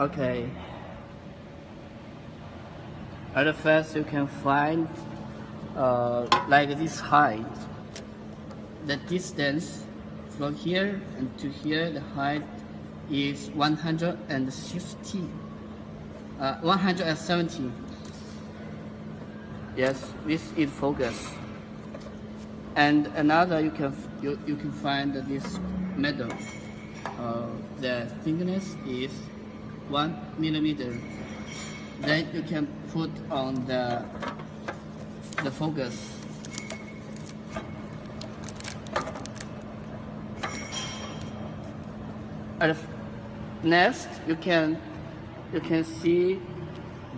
Okay. At first, you can find like this height. The distance from here and to here, the height is 160, 170. Yes, this is focus. And another you can find this metal. The thickness is 1 millimeter. Then you can put on the focus. And next, you can see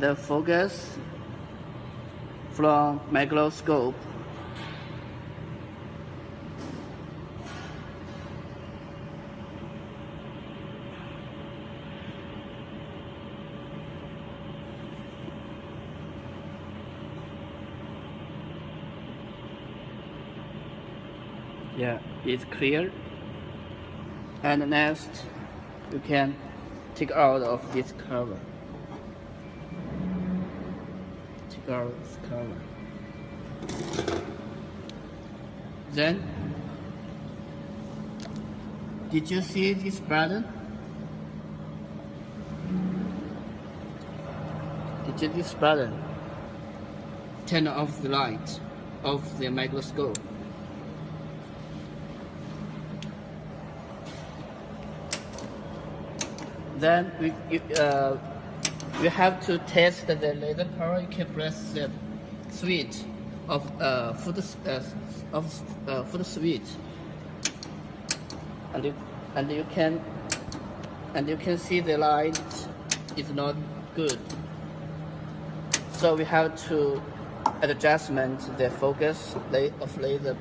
the focus from microscope. Yeah, it's clear. And next, you can take out of this cover. Take out this cover. Then, did you see this button? Did you see this button? Turn off the light of the microscope. Then you have to test the laser power. You can press the switch of foot switch, and you can see the light is not good. So we have to adjustment the focus of laser